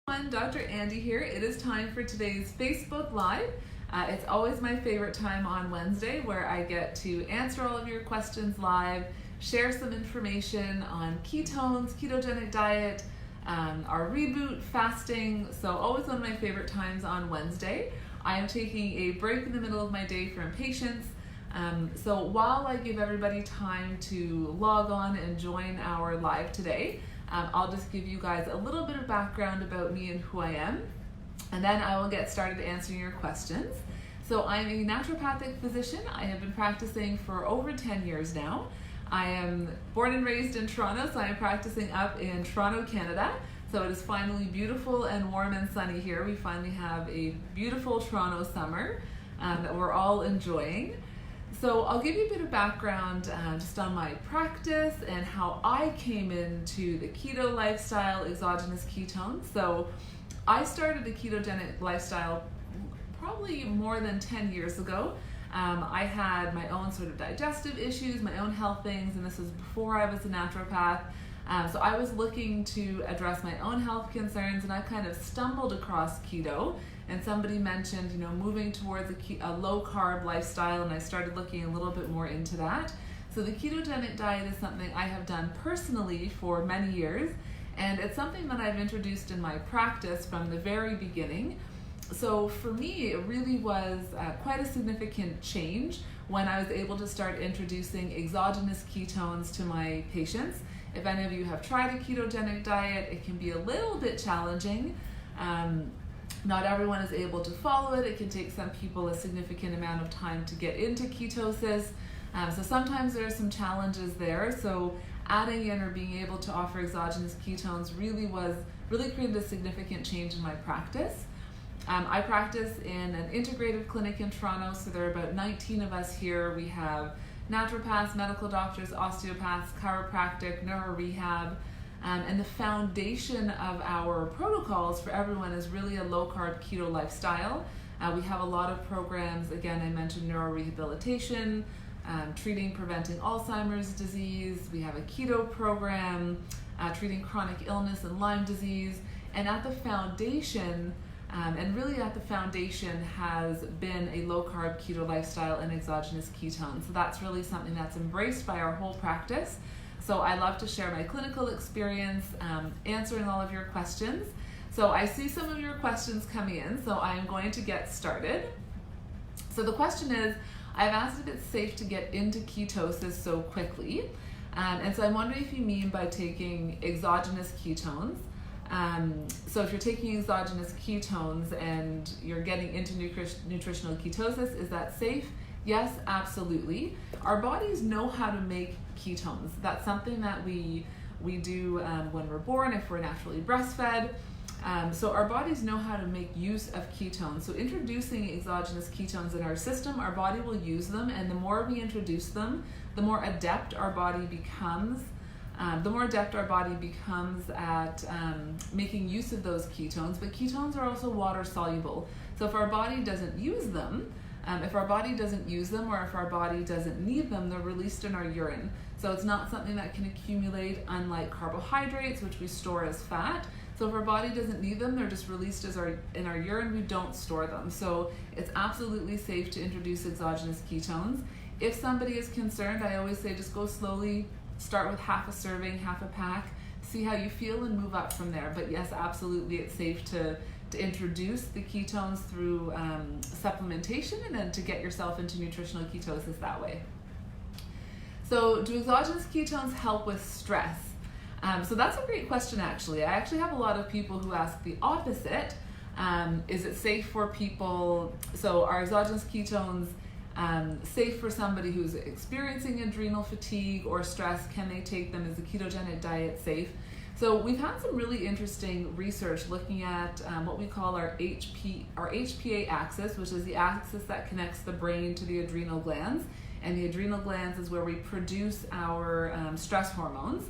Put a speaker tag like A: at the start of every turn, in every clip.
A: Everyone, Dr. Andy here. It is time for today's Facebook Live. It's always my favorite time on Wednesday where I get to answer all of your questions live, share some information on ketones, ketogenic diet, our reboot, fasting. So always one of my favorite times on Wednesday. I am taking a break in the middle of my day for impatience. So while I give everybody time to log on and join our live today, I'll just give you guys a little bit of background about me and who I am, and then I will get started answering your questions. So I'm a naturopathic physician. I have been practicing for over 10 years now. I am born and raised in Toronto, so I am practicing up in Toronto, Canada. So it is finally beautiful and warm and sunny here. We finally have a beautiful Toronto summer that we're all enjoying. So I'll give you a bit of background just on my practice and how I came into the keto lifestyle, exogenous ketones. So I started the ketogenic lifestyle probably more than 10 years ago. I had my own sort of digestive issues, my own health things, and this was before I was a naturopath. So I was looking to address my own health concerns, and I kind of stumbled across keto. And somebody mentioned, moving towards a low-carb lifestyle, and I started looking a little bit more into that. So the ketogenic diet is something I have done personally for many years, and it's something that I've introduced in my practice from the very beginning. So for me, it really was quite a significant change when I was able to start introducing exogenous ketones to my patients. If any of you have tried a ketogenic diet, it can be a little bit challenging. Not everyone is able to follow it. It can take some people a significant amount of time to get into ketosis. So sometimes there are some challenges there. So adding in or being able to offer exogenous ketones really created a significant change in my practice. I practice in an integrative clinic in Toronto, so there are about 19 of us here. We have naturopaths, medical doctors, osteopaths, chiropractic, neuro-rehab. And the foundation of our protocols for everyone is really a low-carb keto lifestyle. We have a lot of programs. Again, I mentioned neurorehabilitation, preventing Alzheimer's disease. We have a keto program, treating chronic illness and Lyme disease. And at the foundation, has been a low-carb keto lifestyle and exogenous ketones. So that's really something that's embraced by our whole practice. So I love to share my clinical experience, answering all of your questions. So I see some of your questions coming in, so I am going to get started. So the question is, I've asked if it's safe to get into ketosis so quickly. And so I'm wondering if you mean by taking exogenous ketones. So if you're taking exogenous ketones and you're getting into nutritional ketosis, is that safe? Yes, absolutely. Our bodies know how to make ketones. That's something that we do when we're born, if we're naturally breastfed. So our bodies know how to make use of ketones. So introducing exogenous ketones in our system, our body will use them, and the more we introduce them, the more adept our body becomes. At making use of those ketones. But ketones are also water soluble. So if our body doesn't use them, or if our body doesn't need them, they're released in our urine. So it's not something that can accumulate, unlike carbohydrates, which we store as fat. So if our body doesn't need them, they're just released in our urine. We don't store them. So it's absolutely safe to introduce exogenous ketones. If somebody is concerned, I always say just go slowly, start with half a serving, half a pack, see how you feel and move up from there. But yes, absolutely, it's safe to introduce the ketones through supplementation and then to get yourself into nutritional ketosis that way. So do exogenous ketones help with stress? So that's a great question, actually. I actually have a lot of people who ask the opposite. Is it safe for people? So are exogenous ketones safe for somebody who's experiencing adrenal fatigue or stress? Can they take them? Is the ketogenic diet safe? So we've had some really interesting research looking at what we call our HPA axis, which is the axis that connects the brain to the adrenal glands. And the adrenal glands is where we produce our stress hormones.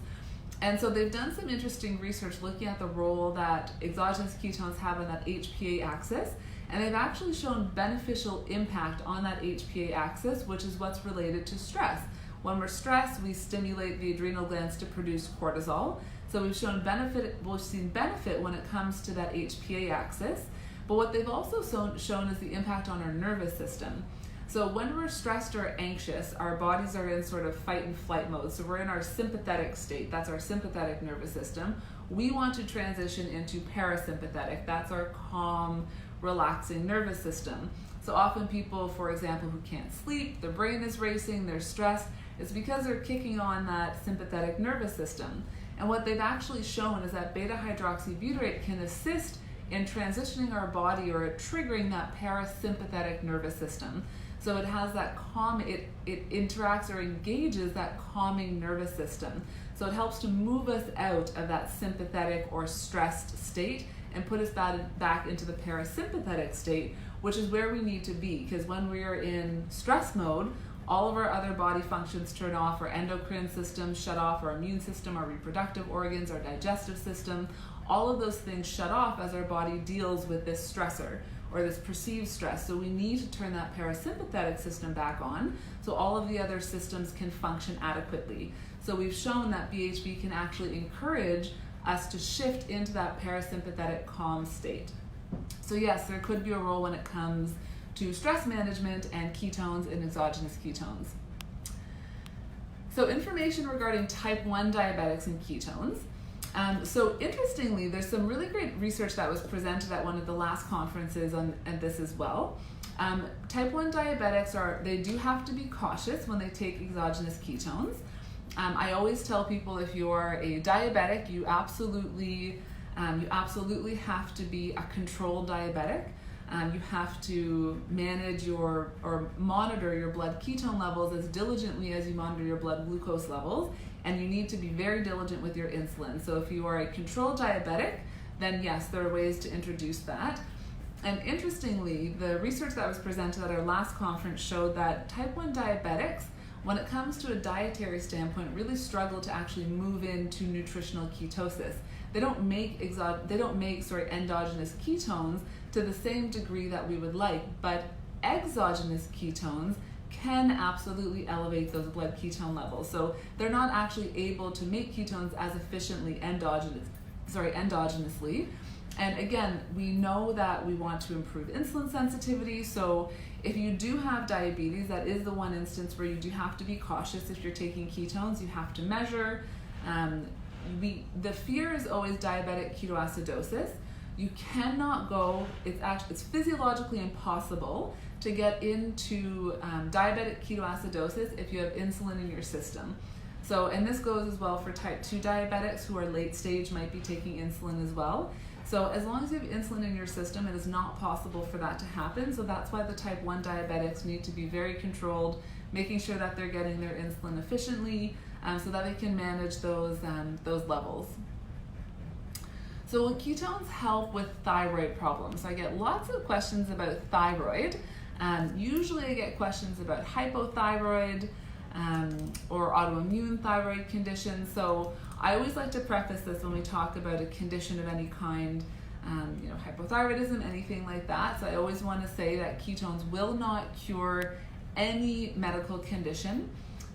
A: And so they've done some interesting research looking at the role that exogenous ketones have on that HPA axis. And they've actually shown beneficial impact on that HPA axis, which is what's related to stress. When we're stressed, we stimulate the adrenal glands to produce cortisol. So we've seen benefit when it comes to that HPA axis, but what they've also shown is the impact on our nervous system. So when we're stressed or anxious, our bodies are in sort of fight and flight mode. So we're in our sympathetic state. That's our sympathetic nervous system. We want to transition into parasympathetic. That's our calm, relaxing nervous system. So often people, for example, who can't sleep, their brain is racing, they're stressed, it's because they're kicking on that sympathetic nervous system. And what they've actually shown is that beta-hydroxybutyrate can assist in transitioning our body or triggering that parasympathetic nervous system. So it has that it interacts or engages that calming nervous system. So it helps to move us out of that sympathetic or stressed state and put us back into the parasympathetic state, which is where we need to be, because when we are in stress mode, all of our other body functions turn off, our endocrine system shut off, our immune system, our reproductive organs, our digestive system, all of those things shut off as our body deals with this stressor or this perceived stress. So we need to turn that parasympathetic system back on so all of the other systems can function adequately. So we've shown that BHB can actually encourage us to shift into that parasympathetic calm state. So yes, there could be a role when it comes to stress management and ketones and exogenous ketones. So information regarding type 1 diabetics and ketones. So interestingly, there's some really great research that was presented at one of the last conferences on this as well. Type 1 diabetics they do have to be cautious when they take exogenous ketones. I always tell people, if you are a diabetic, you absolutely have to be a controlled diabetic. You have to manage or monitor your blood ketone levels as diligently as you monitor your blood glucose levels, and you need to be very diligent with your insulin. So if you are a controlled diabetic, then yes, there are ways to introduce that. And interestingly, the research that was presented at our last conference showed that type 1 diabetics, when it comes to a dietary standpoint, really struggle to actually move into nutritional ketosis. They don't make endogenous ketones to the same degree that we would like, but exogenous ketones can absolutely elevate those blood ketone levels. So they're not actually able to make ketones as efficiently endogenously. And again, we know that we want to improve insulin sensitivity. So if you do have diabetes, that is the one instance where you do have to be cautious. If you're taking ketones, you have to measure. The fear is always diabetic ketoacidosis. You cannot go, it's physiologically impossible to get into diabetic ketoacidosis if you have insulin in your system. So, and this goes as well for type 2 diabetics who are late stage, might be taking insulin as well. So as long as you have insulin in your system, it is not possible for that to happen. So that's why the type 1 diabetics need to be very controlled, making sure that they're getting their insulin efficiently so that they can manage those levels. So will ketones help with thyroid problems? I get lots of questions about thyroid. Usually I get questions about hypothyroid or autoimmune thyroid conditions. So I always like to preface this when we talk about a condition of any kind, hypothyroidism, anything like that. So I always want to say that ketones will not cure any medical condition.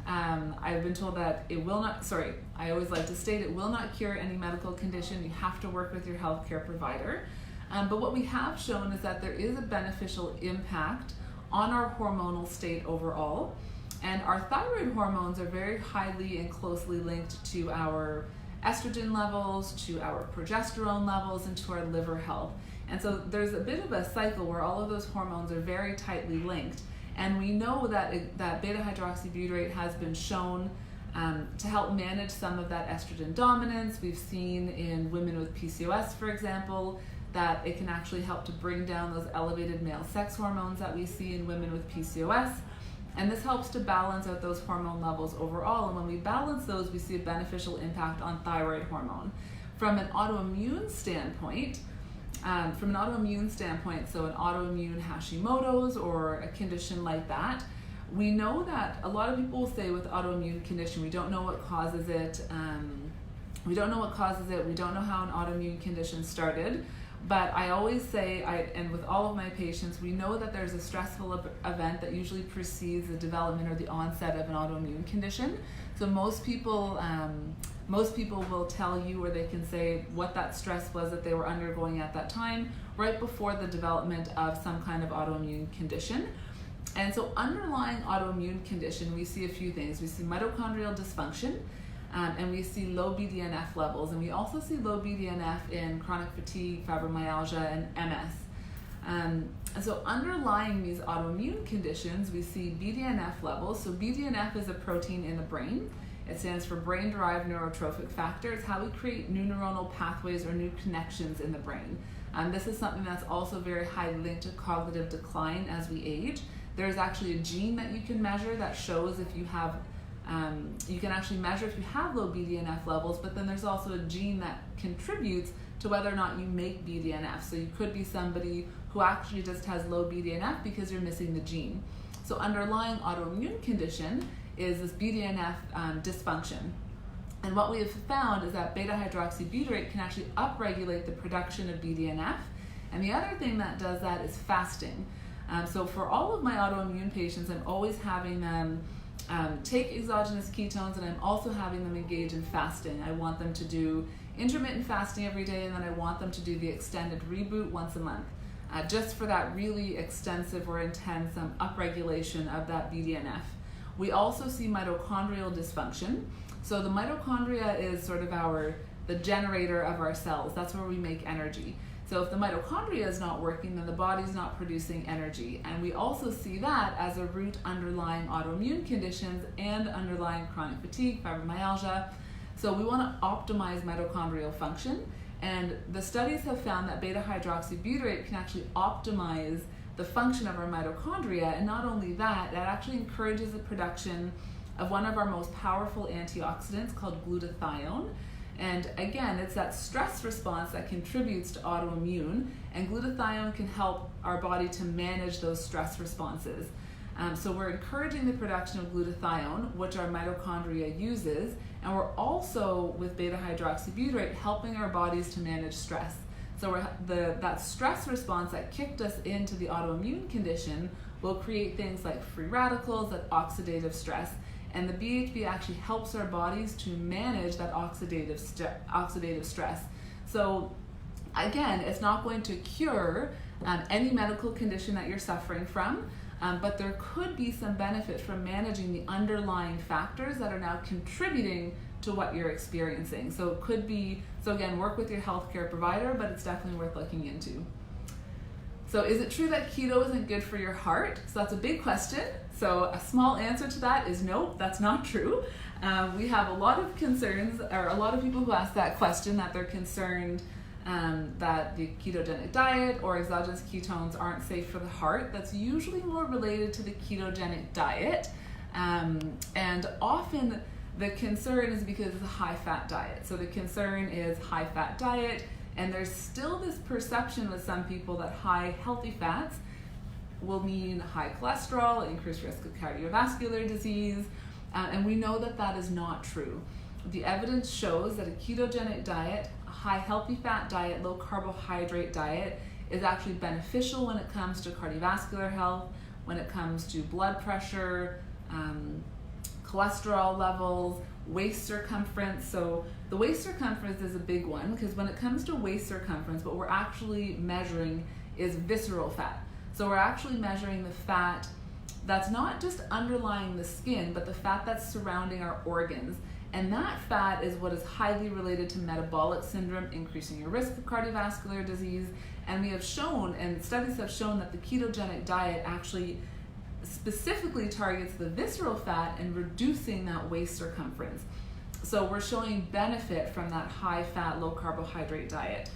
A: I've been told that I always like to state it will not cure any medical condition. You have to work with your healthcare provider. But what we have shown is that there is a beneficial impact on our hormonal state overall. And our thyroid hormones are very highly and closely linked to our estrogen levels, to our progesterone levels, and to our liver health. And so there's a bit of a cycle where all of those hormones are very tightly linked. And we know that beta-hydroxybutyrate has been shown to help manage some of that estrogen dominance. We've seen in women with PCOS, for example, that it can actually help to bring down those elevated male sex hormones that we see in women with PCOS. And this helps to balance out those hormone levels overall. And when we balance those, we see a beneficial impact on thyroid hormone. From an autoimmune standpoint, so an autoimmune Hashimoto's or a condition like that, we know that a lot of people will say with autoimmune condition, we don't know what causes it. We don't know how an autoimmune condition started. But I always say, and with all of my patients, we know that there's a stressful event that usually precedes the development or the onset of an autoimmune condition. So most people Most people will tell you, or they can say what that stress was that they were undergoing at that time, right before the development of some kind of autoimmune condition. And so underlying autoimmune condition, we see a few things. We see mitochondrial dysfunction, and we see low BDNF levels. And we also see low BDNF in chronic fatigue, fibromyalgia, and MS. And so underlying these autoimmune conditions, we see BDNF levels. So BDNF is a protein in the brain. It stands for brain-derived neurotrophic factor. It's how we create new neuronal pathways or new connections in the brain. This is something that's also very highly linked to cognitive decline as we age. There's actually a gene that you can measure that shows if you have, you can actually measure if you have low BDNF levels, but then there's also a gene that contributes to whether or not you make BDNF. So you could be somebody who actually just has low BDNF because you're missing the gene. So underlying autoimmune condition is this BDNF dysfunction. And what we have found is that beta-hydroxybutyrate can actually upregulate the production of BDNF. And the other thing that does that is fasting. So for all of my autoimmune patients, I'm always having them take exogenous ketones, and I'm also having them engage in fasting. I want them to do intermittent fasting every day, and then I want them to do the extended reboot once a month, just for that really extensive or intense upregulation of that BDNF. We also see mitochondrial dysfunction. So the mitochondria is sort of the generator of our cells. That's where we make energy. So if the mitochondria is not working, then the body's not producing energy. And we also see that as a root underlying autoimmune conditions and underlying chronic fatigue, fibromyalgia. So we want to optimize mitochondrial function. And the studies have found that beta-hydroxybutyrate can actually optimize the function of our mitochondria. And not only that, it actually encourages the production of one of our most powerful antioxidants called glutathione. And again, it's that stress response that contributes to autoimmune, and glutathione can help our body to manage those stress responses. So we're encouraging the production of glutathione, which our mitochondria uses, and we're also, with beta-hydroxybutyrate, helping our bodies to manage stress. So that stress response that kicked us into the autoimmune condition will create things like free radicals, that oxidative stress, and the BHB actually helps our bodies to manage that oxidative stress. So again, it's not going to cure any medical condition that you're suffering from, but there could be some benefit from managing the underlying factors that are now contributing to what you're experiencing. So it could be, so again, work with your healthcare provider, but it's definitely worth looking into. So is it true that keto isn't good for your heart? So that's a big question. So a small answer to that is no, that's not true. We have a lot of concerns, or a lot of people who ask that question, that they're concerned that the ketogenic diet or exogenous ketones aren't safe for the heart. That's usually more related to the ketogenic diet. And often the concern is because it's a high-fat diet. So the concern is high-fat diet, and there's still this perception with some people that high healthy fats will mean high cholesterol, increased risk of cardiovascular disease, and we know that that is not true. The evidence shows that a ketogenic diet, a high healthy fat diet, low carbohydrate diet is actually beneficial when it comes to cardiovascular health, when it comes to blood pressure, cholesterol levels, waist circumference. So the waist circumference is a big one, because when it comes to waist circumference, what we're actually measuring is visceral fat. So we're actually measuring the fat that's not just underlying the skin, but the fat that's surrounding our organs. And that fat is what is highly related to metabolic syndrome, increasing your risk of cardiovascular disease. And we have shown, and studies have shown, that the ketogenic diet actually specifically targets the visceral fat and reducing that waist circumference. So we're showing benefit from that high fat, low carbohydrate diet.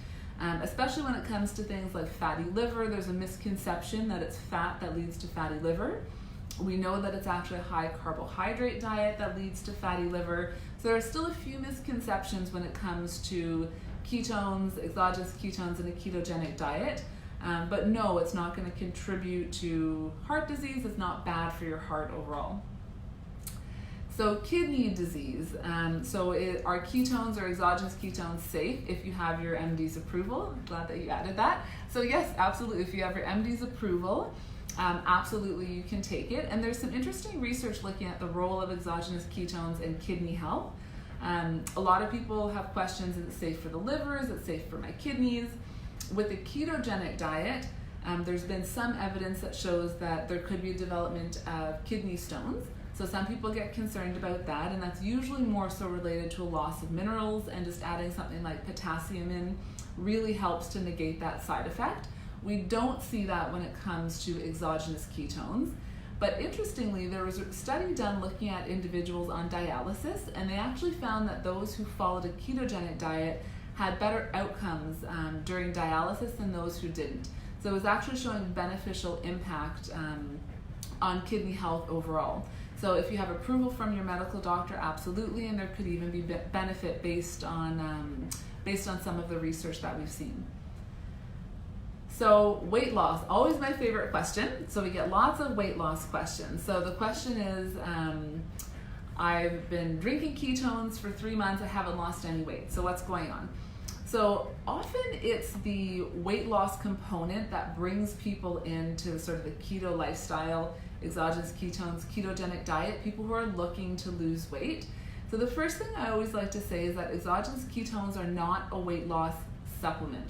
A: Especially when it comes to things like fatty liver. There's a misconception that it's fat that leads to fatty liver. We know that it's actually a high carbohydrate diet that leads to fatty liver. So there are still a few misconceptions when it comes to ketones, exogenous ketones, and a ketogenic diet. But no, it's not going to contribute to heart disease. It's not bad for your heart overall. So kidney disease. Are ketones or exogenous ketones safe if you have your MD's approval? I'm glad that you added that. So yes, absolutely. If you have your MD's approval, absolutely you can take it. And there's some interesting research looking at the role of exogenous ketones in kidney health. A lot of people have questions, is it safe for the liver? Is it safe for my kidneys? With the ketogenic diet, there's been some evidence that shows that there could be a development of kidney stones. So some people get concerned about that, and that's usually more so related to a loss of minerals, and just adding something like potassium in really helps to negate that side effect. We don't see that when it comes to exogenous ketones. But interestingly, there was a study done looking at individuals on dialysis, and they actually found that those who followed a ketogenic diet had better outcomes during dialysis than those who didn't. So it was actually showing beneficial impact on kidney health overall. So if you have approval from your medical doctor, absolutely, and there could even be benefit based on some of the research that we've seen. So weight loss, always my favorite question. So we get lots of weight loss questions. So the question is, I've been drinking ketones for 3 months, I haven't lost any weight. So what's going on? So often it's the weight loss component that brings people into sort of the keto lifestyle, exogenous ketones, ketogenic diet, people who are looking to lose weight. So the first thing I always like to say is that exogenous ketones are not a weight loss supplement.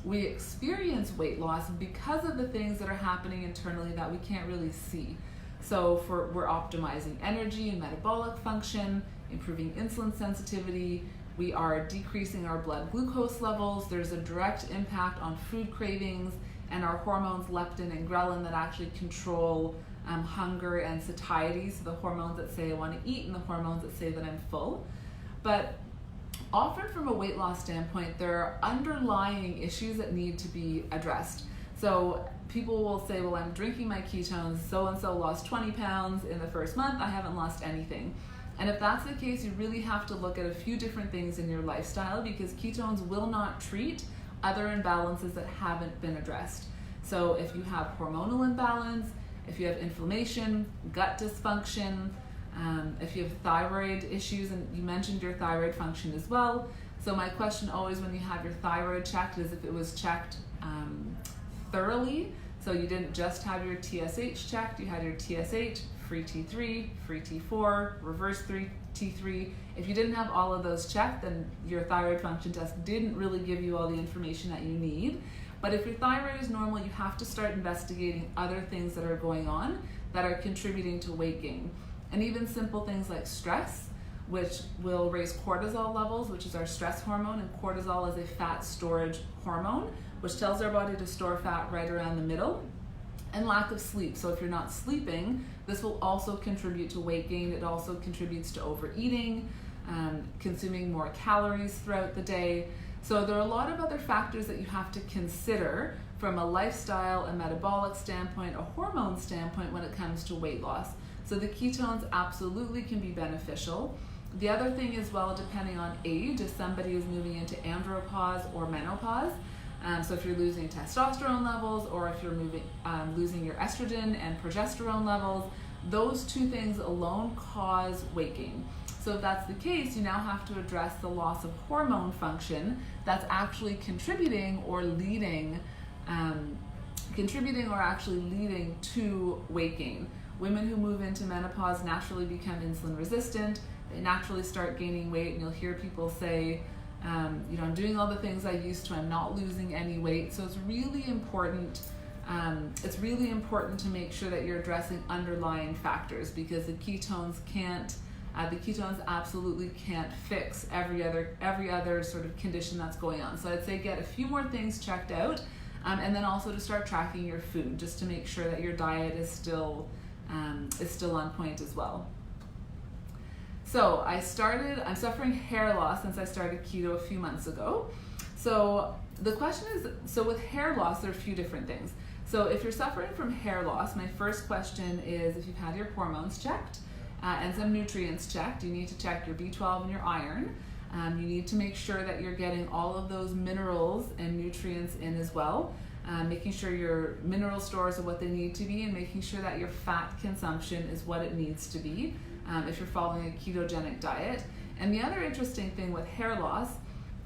A: We experience weight loss because of the things that are happening internally that we can't really see. So we're optimizing energy and metabolic function, improving insulin sensitivity, we are decreasing our blood glucose levels, there's a direct impact on food cravings, and our hormones leptin and ghrelin that actually control hunger and satiety, so the hormones that say I want to eat and the hormones that say that I'm full. But often from a weight loss standpoint, there are underlying issues that need to be addressed. So people will say, well, I'm drinking my ketones, so-and-so lost 20 pounds in the first month, I haven't lost anything. And if that's the case, you really have to look at a few different things in your lifestyle, because ketones will not treat other imbalances that haven't been addressed. So if you have hormonal imbalance, if you have inflammation, gut dysfunction, if you have thyroid issues, and you mentioned your thyroid function as well. So my question always when you have your thyroid checked is if it was checked thoroughly. So you didn't just have your TSH checked, you had your TSH, free T3, free T4, reverse T3. If you didn't have all of those checked, then your thyroid function test didn't really give you all the information that you need. But if your thyroid is normal, you have to start investigating other things that are going on that are contributing to weight gain. And even simple things like stress, which will raise cortisol levels, which is our stress hormone, and cortisol is a fat storage hormone, which tells our body to store fat right around the middle. And lack of sleep. So if you're not sleeping, this will also contribute to weight gain. It also contributes to overeating, consuming more calories throughout the day. So there are a lot of other factors that you have to consider from a lifestyle, a metabolic standpoint, a hormone standpoint when it comes to weight loss. So the ketones absolutely can be beneficial. The other thing as well, depending on age, if somebody is moving into andropause or menopause, so if you're losing testosterone levels, or if you're losing your estrogen and progesterone levels, those two things alone cause weight gain. So if that's the case, you now have to address the loss of hormone function that's actually contributing or actually leading to weight gain. Women who move into menopause naturally become insulin resistant. They naturally start gaining weight, and you'll hear people say, I'm doing all the things I used to, I'm not losing any weight. So it's really important to make sure that you're addressing underlying factors, because the ketones absolutely can't fix every other sort of condition that's going on. So I'd say get a few more things checked out, and then also to start tracking your food, just to make sure that your diet is still on point as well. So I'm suffering hair loss since I started keto a few months ago. So the question is, so with hair loss, there are a few different things. So if you're suffering from hair loss, my first question is if you've had your hormones checked and some nutrients checked. You need to check your B12 and your iron. You need to make sure that you're getting all of those minerals and nutrients in as well. Making sure your mineral stores are what they need to be, and making sure that your fat consumption is what it needs to be if you're following a ketogenic diet. And the other interesting thing with hair loss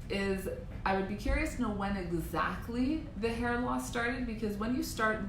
A: is I would be curious to know when exactly the hair loss started, because when you start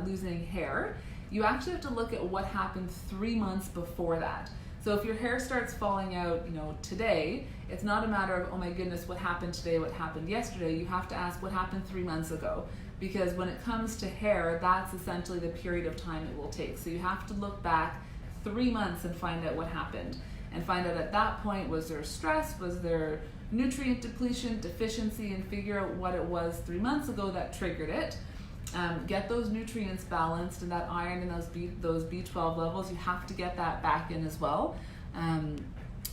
A: losing hair, you actually have to look at what happened 3 months before that. So if your hair starts falling out, today, it's not a matter of, oh my goodness, what happened today, what happened yesterday. You have to ask what happened 3 months ago. Because when it comes to hair, that's essentially the period of time it will take. So you have to look back 3 months and find out what happened. And find out at that point, was there stress, was there nutrient depletion, deficiency, and figure out what it was 3 months ago that triggered it. Get those nutrients balanced, and that iron and those B12 levels, you have to get that back in as well.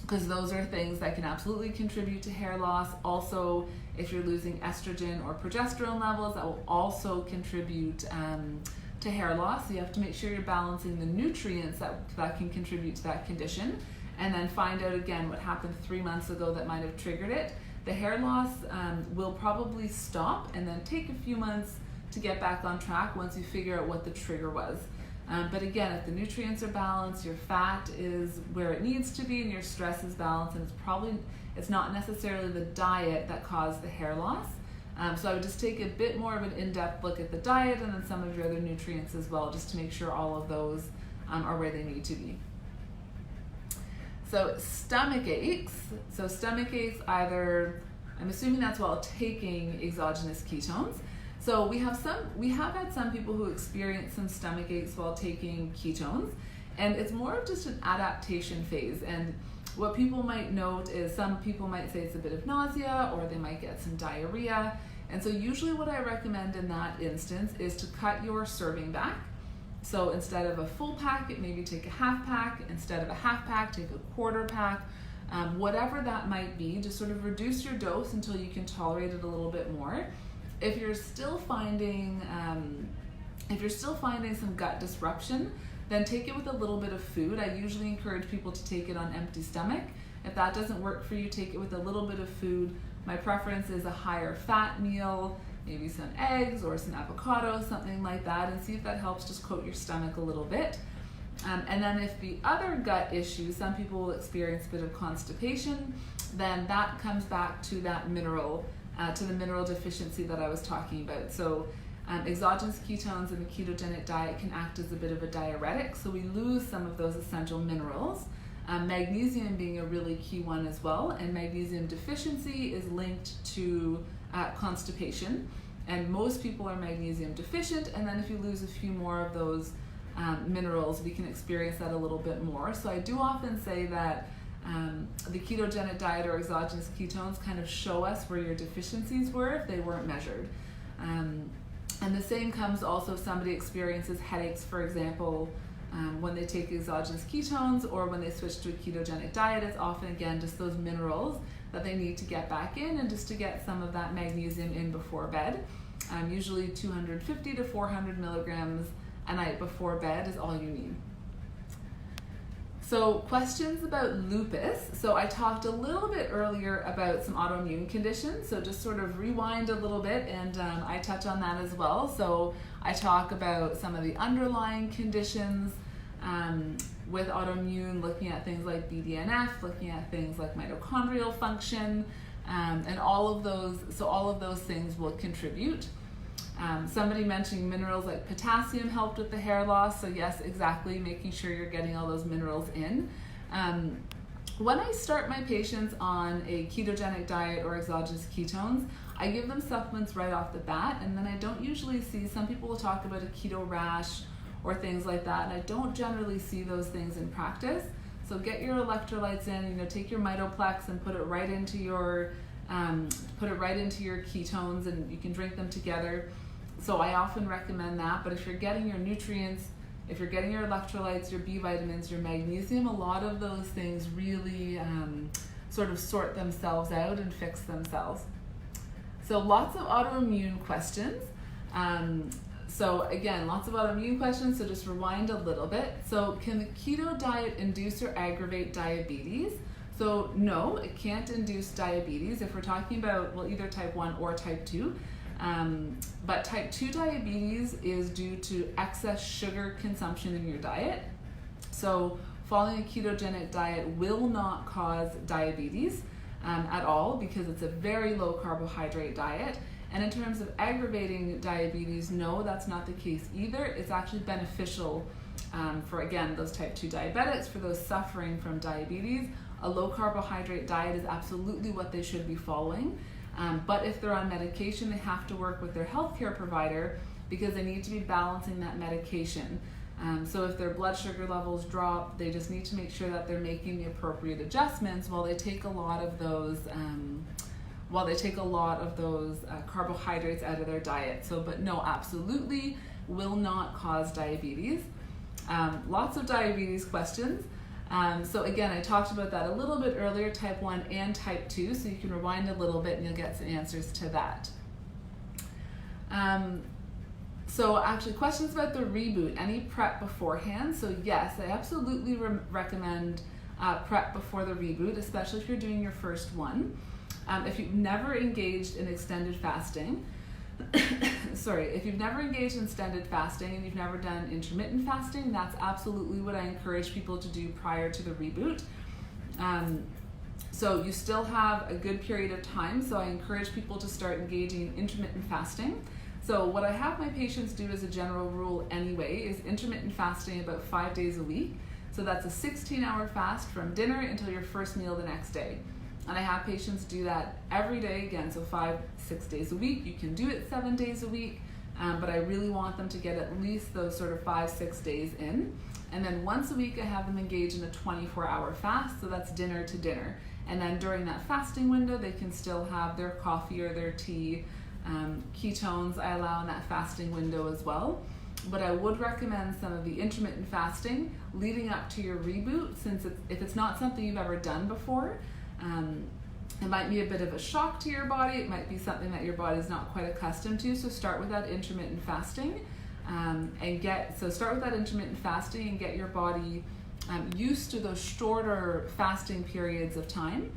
A: Because those are things that can absolutely contribute to hair loss. Also, if you're losing estrogen or progesterone levels, that will also contribute to hair loss. So you have to make sure you're balancing the nutrients that can contribute to that condition, and then find out again what happened 3 months ago that might have triggered it. The hair loss will probably stop and then take a few months to get back on track once you figure out what the trigger was. But again, if the nutrients are balanced, your fat is where it needs to be, and your stress is balanced, and it's not necessarily the diet that caused the hair loss. So I would just take a bit more of an in-depth look at the diet and then some of your other nutrients as well, just to make sure all of those are where they need to be. So stomach aches. So stomach aches either, I'm assuming that's while taking exogenous ketones. So we have had some people who experience some stomach aches while taking ketones, and it's more of just an adaptation phase. And what people might note is some people might say it's a bit of nausea, or they might get some diarrhea. And so usually what I recommend in that instance is to cut your serving back. So instead of a full pack, maybe take a half pack. Instead of a half pack, take a quarter pack. Whatever that might be, just sort of reduce your dose until you can tolerate it a little bit more. If you're still finding some gut disruption, then take it with a little bit of food. I usually encourage people to take it on empty stomach. If that doesn't work for you, take it with a little bit of food. My preference is a higher fat meal, maybe some eggs or some avocado, something like that, and see if that helps just coat your stomach a little bit. And then if the other gut issues, some people will experience a bit of constipation, then that comes back to that mineral, to the mineral deficiency that I was talking about. So exogenous ketones in the ketogenic diet can act as a bit of a diuretic, so we lose some of those essential minerals. Magnesium being a really key one as well, and magnesium deficiency is linked to constipation, and most people are magnesium deficient, and then if you lose a few more of those minerals, we can experience that a little bit more. So I do often say that the ketogenic diet or exogenous ketones kind of show us where your deficiencies were if they weren't measured. And the same comes also if somebody experiences headaches, for example, when they take exogenous ketones or when they switch to a ketogenic diet. It's often, again, just those minerals that they need to get back in, and just to get some of that magnesium in before bed. Usually 250 to 400 milligrams a night before bed is all you need. So questions about lupus. So I talked a little bit earlier about some autoimmune conditions, so just sort of rewind a little bit, and I touch on that as well. So I talk about some of the underlying conditions with autoimmune, looking at things like BDNF, looking at things like mitochondrial function, and all of those things will contribute. Somebody mentioning minerals like potassium helped with the hair loss, so yes, exactly, making sure you're getting all those minerals in. When I start my patients on a ketogenic diet or exogenous ketones, I give them supplements right off the bat, and then I don't usually see, some people will talk about a keto rash or things like that, and I don't generally see those things in practice. So get your electrolytes in, take your Mitoplex and put it right into your ketones, and you can drink them together. So I often recommend that. But if you're getting your nutrients, if you're getting your electrolytes, your B vitamins, your magnesium, a lot of those things really sort of sort themselves out and fix themselves. So lots of autoimmune questions. So again, lots of autoimmune questions, so just rewind a little bit. So can the keto diet induce or aggravate diabetes? So no, it can't induce diabetes if we're talking about, well, either type 1 or type 2. But type 2 diabetes is due to excess sugar consumption in your diet. So following a ketogenic diet will not cause diabetes at all, because it's a very low carbohydrate diet. And in terms of aggravating diabetes, no, that's not the case either. It's actually beneficial For again, those type 2 diabetics, for those suffering from diabetes, a low carbohydrate diet is absolutely what they should be following. But if they're on medication, they have to work with their healthcare provider because they need to be balancing that medication. So if their blood sugar levels drop, they just need to make sure that they're making the appropriate adjustments while they take a lot of those carbohydrates out of their diet. So, but no, absolutely will not cause diabetes. Lots of diabetes questions. So again, I talked about that a little bit earlier, type 1 and type 2, so you can rewind a little bit and you'll get some answers to that. So actually, questions about the reboot, any prep beforehand? So yes, I absolutely recommend prep before the reboot, especially if you're doing your first one. If you've never engaged in extended fasting, if you've never engaged in extended fasting and you've never done intermittent fasting, that's absolutely what I encourage people to do prior to the reboot. So you still have a good period of time, so I encourage people to start engaging in intermittent fasting. So what I have my patients do as a general rule anyway is intermittent fasting about 5 days a week. So that's a 16-hour fast from dinner until your first meal the next day. And I have patients do that every day again, so 5-6 days a week. You can do it 7 days a week, but I really want them to get at least those sort of 5-6 days in. And then once a week I have them engage in a 24-hour fast, so that's dinner to dinner. And then during that fasting window, they can still have their coffee or their tea. Ketones I allow in that fasting window as well. But I would recommend some of the intermittent fasting leading up to your reboot, since if it's not something you've ever done before, it might be a bit of a shock to your body. It might be something that your body is not quite accustomed to. So start with that intermittent fasting, and get your body used to those shorter fasting periods of time.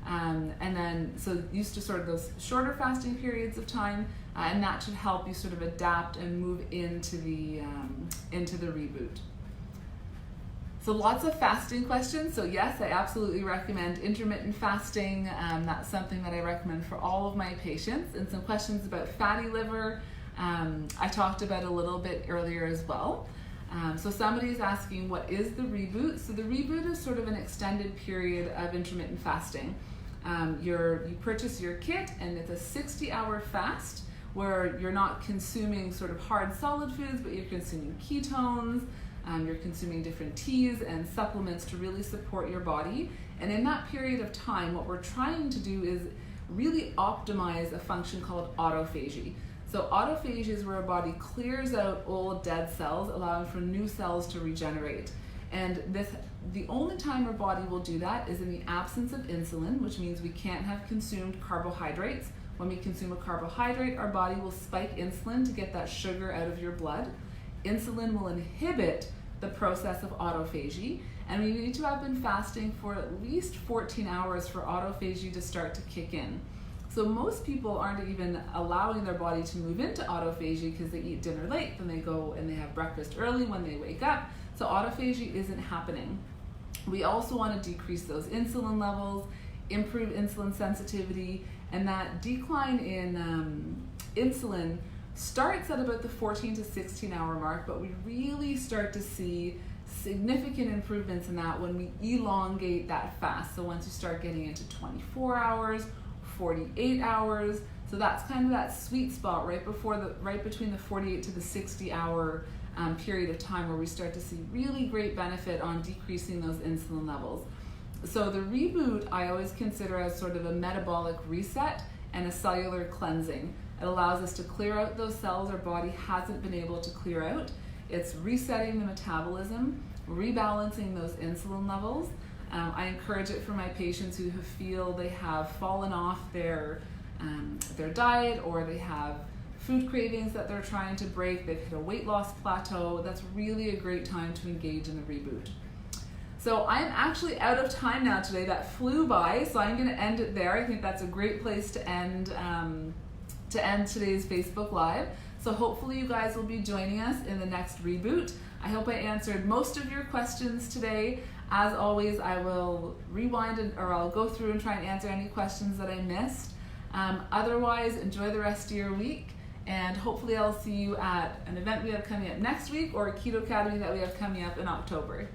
A: And then, so used to sort of those shorter fasting periods of time, and that should help you sort of adapt and move into the reboot. So lots of fasting questions. So yes, I absolutely recommend intermittent fasting. That's something that I recommend for all of my patients. And some questions about fatty liver, I talked about a little bit earlier as well. So somebody's asking, what is the reboot? So the reboot is sort of an extended period of intermittent fasting. You purchase your kit and it's a 60-hour fast where you're not consuming sort of hard solid foods, but you're consuming ketones, you're consuming different teas and supplements to really support your body. And in that period of time, what we're trying to do is really optimize a function called autophagy. So autophagy is where our body clears out old dead cells, allowing for new cells to regenerate. And the only time our body will do that is in the absence of insulin, which means we can't have consumed carbohydrates. When we consume a carbohydrate, our body will spike insulin to get that sugar out of your blood. Insulin will inhibit the process of autophagy, and we need to have been fasting for at least 14 hours for autophagy to start to kick in. So most people aren't even allowing their body to move into autophagy because they eat dinner late, then they go and they have breakfast early when they wake up. So autophagy isn't happening. We also want to decrease those insulin levels, improve insulin sensitivity, and that decline in insulin starts at about the 14 to 16 hour mark, but we really start to see significant improvements in that when we elongate that fast. So once you start getting into 24 hours, 48 hours, so that's kind of that sweet spot right between the 48 to the 60 hour period of time where we start to see really great benefit on decreasing those insulin levels. So the reboot I always consider as sort of a metabolic reset and a cellular cleansing. It allows us to clear out those cells our body hasn't been able to clear out. It's resetting the metabolism, rebalancing those insulin levels. I encourage it for my patients who feel they have fallen off their diet, or they have food cravings that they're trying to break, they've hit a weight loss plateau. That's really a great time to engage in the reboot. So I'm actually out of time now today. That flew by, so I'm going to end it there. I think that's a great place to end today's Facebook Live. So hopefully you guys will be joining us in the next reboot. I hope I answered most of your questions today. As always, I will rewind or I'll go through and try and answer any questions that I missed. Otherwise, enjoy the rest of your week, And hopefully I'll see you at an event we have coming up next week or a Keto Academy that we have coming up in October.